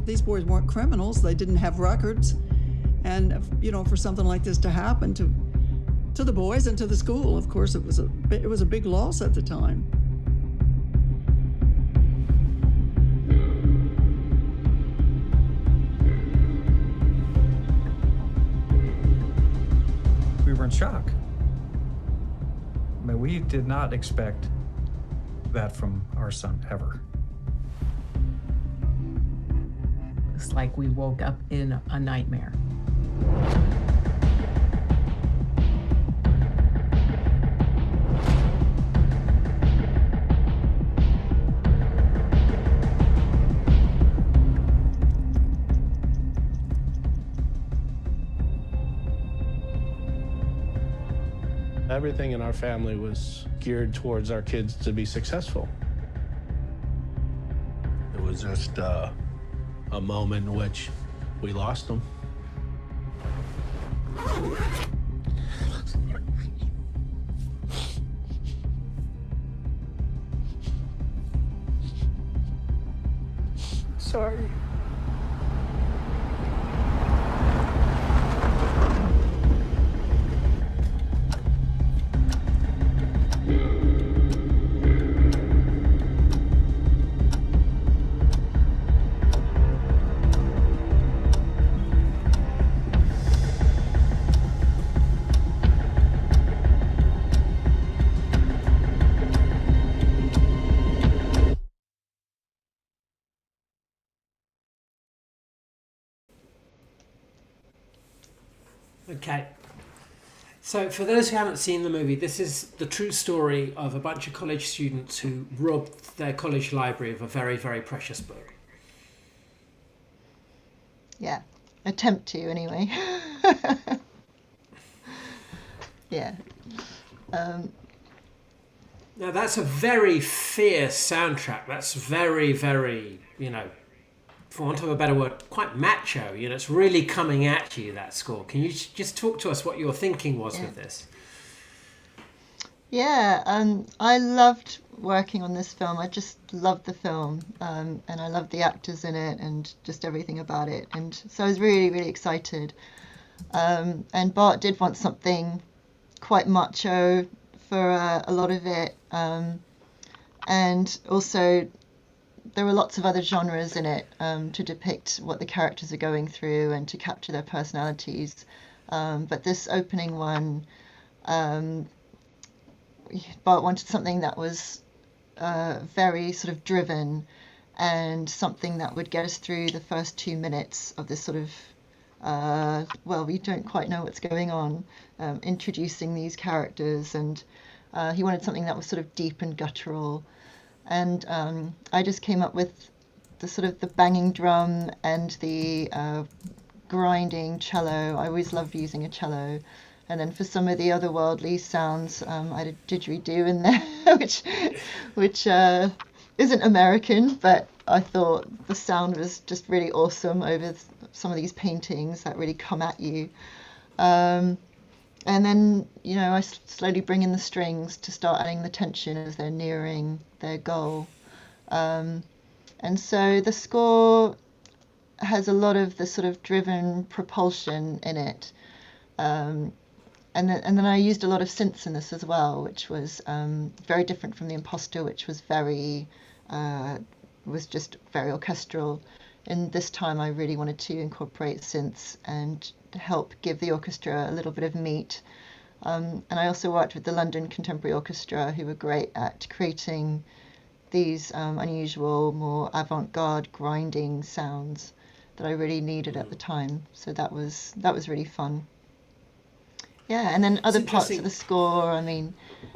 these boys weren't criminals. They didn't have records. And, for something like this to happen to the boys and to the school, of course, it was a big loss at the time. We were in shock. I mean, we did not expect that from our son, ever. It's like we woke up in a nightmare. Everything in our family was geared towards our kids to be successful. It was just a moment in which we lost them. Sorry. Okay. So for those who haven't seen the movie, this is the true story of a bunch of college students who robbed their college library of a very, very precious book. Yeah. Attempt to, anyway. Yeah. Now that's a very fierce soundtrack. That's very, very, for want of a better word, quite macho. It's really coming at you, that score. Can you just talk to us what your thinking was with this? Yeah, I loved working on this film. I just loved the film, and I loved the actors in it and just everything about it. And so I was really, really excited. And Bart did want something quite macho for a lot of it. And also, there were lots of other genres in it to depict what the characters are going through and to capture their personalities. But this opening one, Bart wanted something that was very sort of driven and something that would get us through the first 2 minutes of this sort of, we don't quite know what's going on, introducing these characters. And he wanted something that was sort of deep and guttural. And I just came up with the sort of the banging drum and the grinding cello. I always loved using a cello. And then for some of the otherworldly sounds, I did didgeridoo in there, which isn't American, but I thought the sound was just really awesome over some of these paintings that really come at you. And then, I slowly bring in the strings to start adding the tension as they're nearing their goal. And so the score has a lot of the sort of driven propulsion in it. And then I used a lot of synths in this as well, which was very different from The Imposter, which was just very orchestral. And this time I really wanted to incorporate synths and help give the orchestra a little bit of meat. And I also worked with the London Contemporary Orchestra, who were great at creating these unusual, more avant-garde grinding sounds that I really needed at the time. So that was really fun. Yeah, and then other parts of the score,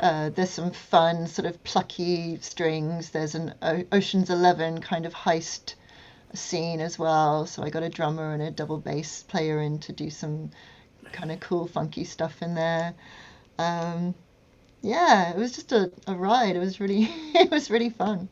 there's some fun sort of plucky strings. There's an Ocean's 11 kind of heist scene as well, so I got a drummer and a double bass player in to do some kind of cool funky stuff in there. It was just a ride. It was really fun.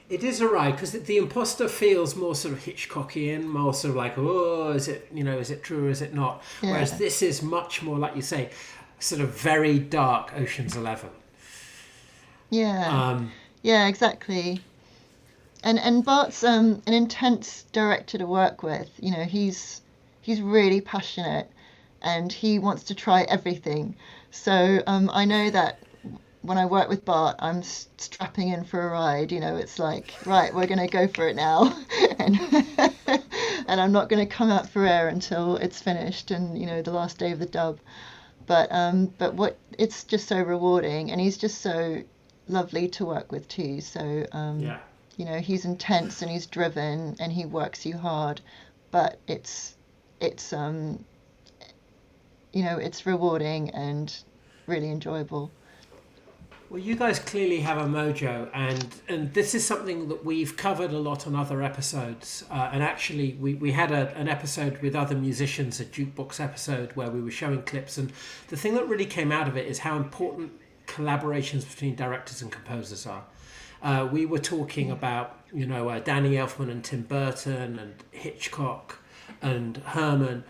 It is a ride because The Imposter feels more sort of Hitchcockian, more sort of like, oh, is it true or is it not? Yeah. Whereas this is much more, like you say, sort of very dark Ocean's 11. Yeah, exactly. And Bart's an intense director to work with. You know, he's really passionate, and he wants to try everything. So I know that when I work with Bart, I'm strapping in for a ride. You know, it's like, right, we're going to go for it now, and and I'm not going to come out for air until it's finished and, you know, the last day of the dub. But what it's just so rewarding, and he's just so lovely to work with too. So Yeah. you know, he's intense and he's driven and he works you hard, but it's you know, it's rewarding and really enjoyable. Well, you guys clearly have a mojo, and this is something that we've covered a lot on other episodes. And actually, we had an episode with other musicians, a jukebox episode, where we were showing clips. And the thing that really came out of it is how important collaborations between directors and composers are. We were talking about, you know, Danny Elfman and Tim Burton and Hitchcock and Herman.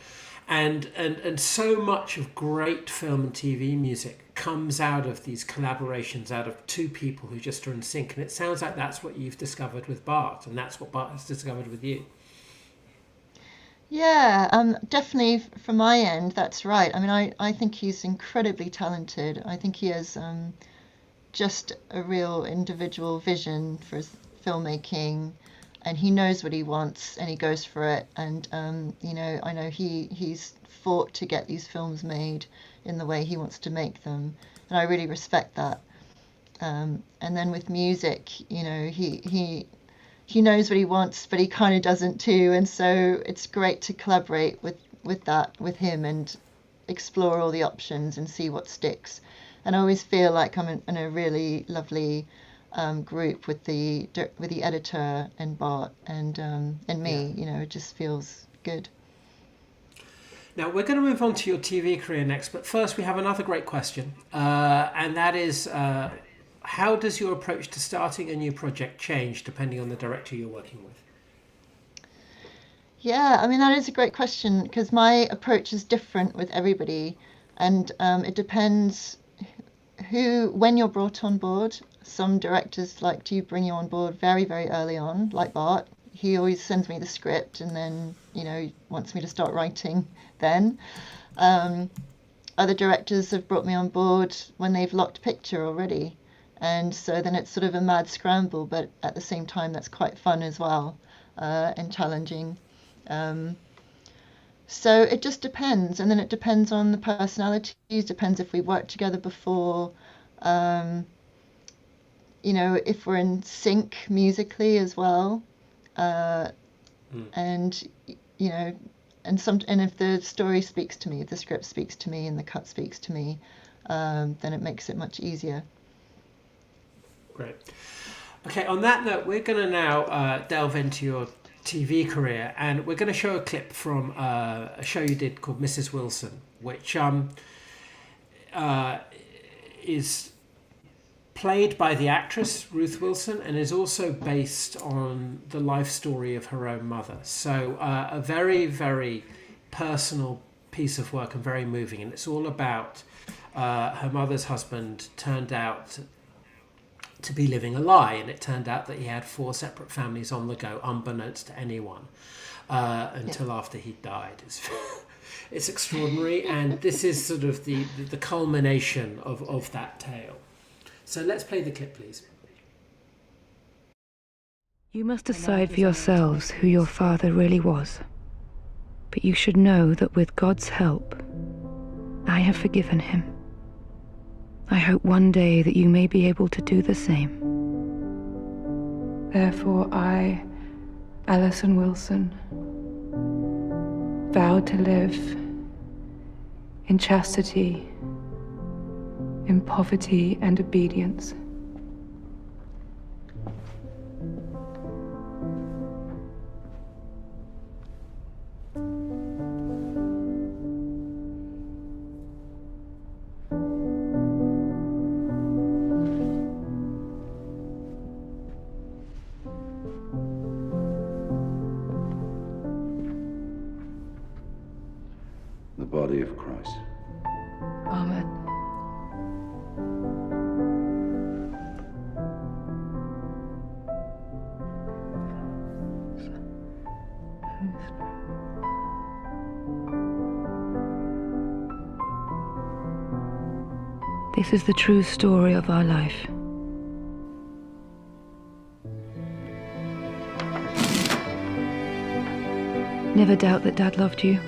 And so much of great film and TV music comes out of these collaborations, out of two people who just are in sync. And it sounds like that's what you've discovered with Bart, and that's what Bart has discovered with you. Yeah, definitely from my end, that's right. I mean, I think he's incredibly talented. I think he has just a real individual vision for his filmmaking, and he knows what he wants and he goes for it. And you know, I know he's fought to get these films made in the way he wants to make them, and I really respect that. And then with music, you know, he knows what he wants, but he kind of doesn't too, and so it's great to collaborate with him and explore all the options and see what sticks. And I always feel like I'm in a really lovely group with the editor and Bart and me. You know, it just feels good. Now, we're going to move on to your TV career next, but first we have another great question, and that is, how does your approach to starting a new project change depending on the director you're working with? Yeah, I mean, that is a great question, because my approach is different with everybody, and it depends when you're brought on board. Some directors like to bring you on board very, very early on, like Bart. He always sends me the script and then, you know, wants me to start writing then. Other directors have brought me on board when they've locked picture already. And so then it's sort of a mad scramble, but at the same time, that's quite fun as well, and challenging. So it just depends. And then it depends on the personalities, depends if we worked together before, you know, if we're in sync musically as well. And, you know, and if the story speaks to me, if the script speaks to me and the cut speaks to me, then it makes it much easier. Great. Okay, on that note, we're going to now delve into your TV career, and we're going to show a clip from a show you did called Mrs. Wilson, which is played by the actress Ruth Wilson and is also based on the life story of her own mother. So a very, very personal piece of work and very moving. And it's all about her mother's husband turned out to be living a lie, and it turned out that he had 4 separate families on the go, unbeknownst to anyone, until after he died. It's extraordinary, and this is sort of the culmination of that tale. So let's play the clip, please. You must decide for yourselves who your father really was. But you should know that with God's help, I have forgiven him. I hope one day that you may be able to do the same. Therefore I, Alison Wilson, vow to live in chastity, in poverty and obedience. The body of Christ. Amen. This is the true story of our life. Never doubt that Dad loved you.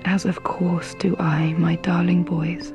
As of course do I, my darling boys.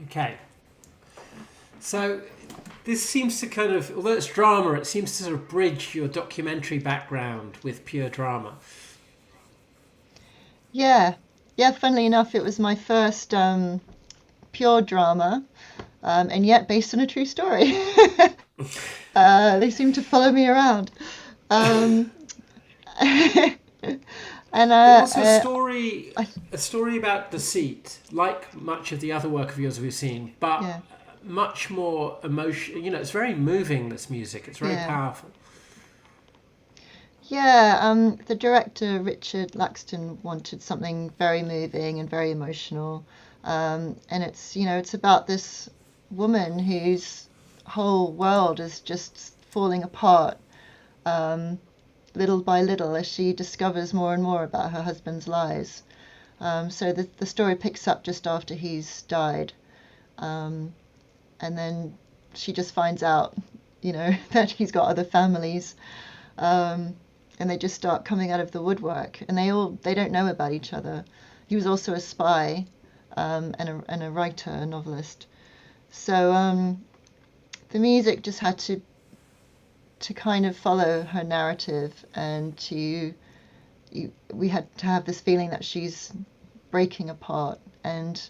Okay. So this seems to kind of, although it's drama, it seems to sort of bridge your documentary background with pure drama. Yeah, funnily enough, it was my first pure drama, and yet based on a true story. They seem to follow me around. And also a story about deceit, like much of the other work of yours we've seen, but yeah. much more emotion. You know, it's very moving, this music. It's very powerful. Yeah, the director, Richard Laxton, wanted something very moving and very emotional. And it's, you know, it's about this woman whose whole world is just falling apart, little by little, as she discovers more and more about her husband's lies. So the story picks up just after he's died. And then she just finds out, you know, that he's got other families. And they just start coming out of the woodwork, and they don't know about each other. He was also a spy, and a writer, a novelist. So the music just had to kind of follow her narrative, and we had to have this feeling that she's breaking apart, and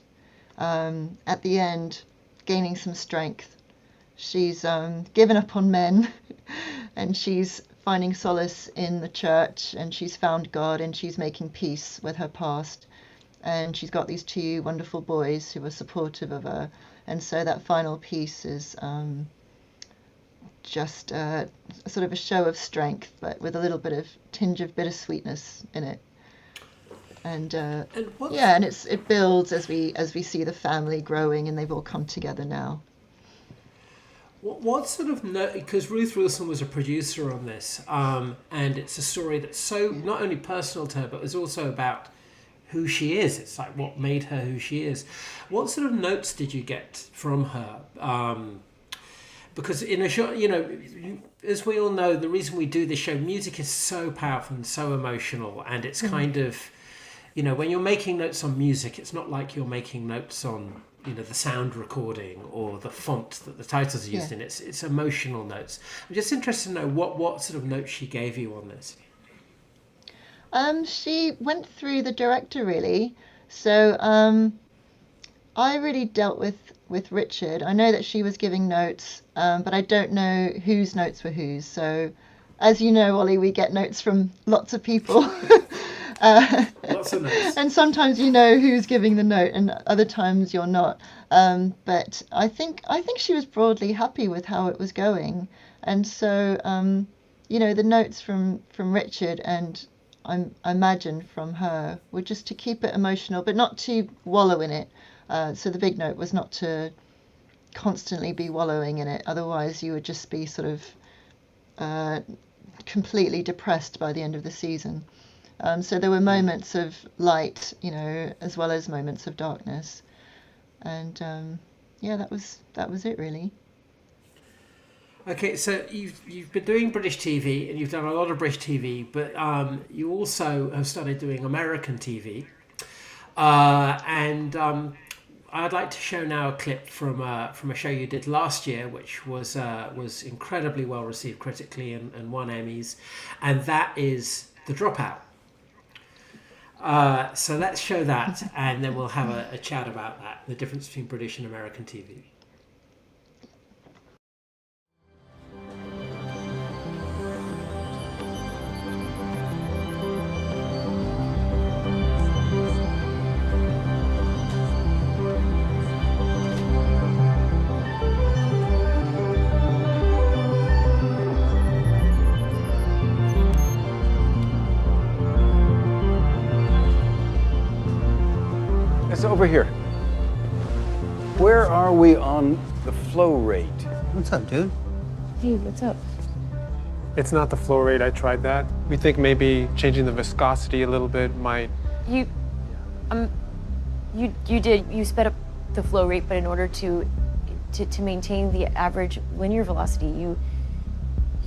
at the end, gaining some strength. She's given up on men, and she's finding solace in the church, and she's found God, and she's making peace with her past, and she's got these two wonderful boys who are supportive of her, and so that final piece is just sort of a show of strength, but with a little bit of tinge of bittersweetness in it. And and it builds as we see the family growing, and they've all come together now. What sort of note, because Ruth Wilson was a producer on this, and it's a story that's so not only personal to her, but it's also about who she is. It's like what made her who she is. What sort of notes did you get from her? Because in a show, you know, as we all know, the reason we do this show, music is so powerful and so emotional, and it's kind of, you know, when you're making notes on music, it's not like you're making notes on, you know, the sound recording or the font that the titles are used in. It's emotional notes. I'm just interested to know what sort of notes she gave you on this. She went through the director, really. So I really dealt with Richard. I know that she was giving notes, but I don't know whose notes were whose. So, as you know, Ollie, we get notes from lots of people. Lots of notes. And sometimes you know who's giving the note, and other times you're not. But I think she was broadly happy with how it was going, and so the notes from Richard and I imagine from her were just to keep it emotional, but not to wallow in it. So the big note was not to constantly be wallowing in it. Otherwise, you would just be sort of completely depressed by the end of the season. So there were moments of light, as well as moments of darkness. And that was it really. Okay, so you've been doing British TV, and you've done a lot of British TV, but you also have started doing American TV. And I'd like to show now a clip from a show you did last year, which was incredibly well received critically and won Emmys, and that is The Dropout. So let's show that, and then we'll have a chat about that, the difference between British and American TV. Over here. Where are we on the flow rate? What's up, dude? Hey, what's up? It's not the flow rate. I tried that. We think maybe changing the viscosity a little bit might. You sped up the flow rate, but in order to maintain the average linear velocity, you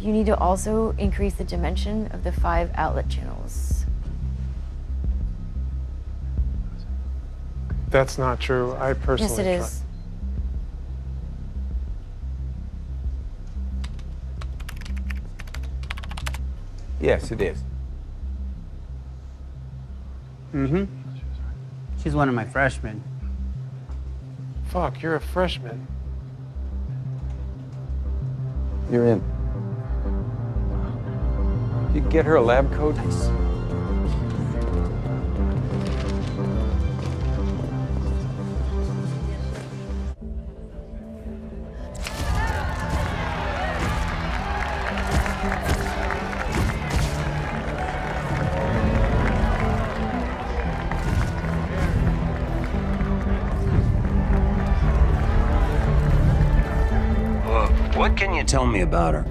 need to also increase the dimension of the 5 outlet channels. That's not true. I personally. Yes, it is. Yes, it is. Mm-hmm. She's one of my freshmen. Fuck, you're a freshman. You're in. You get her a lab coat? Nice. What can you tell me about her?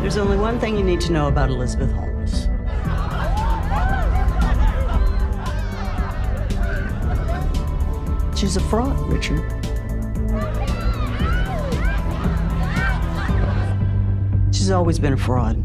There's only one thing you need to know about Elizabeth Holmes. She's a fraud, Richard. She's always been a fraud.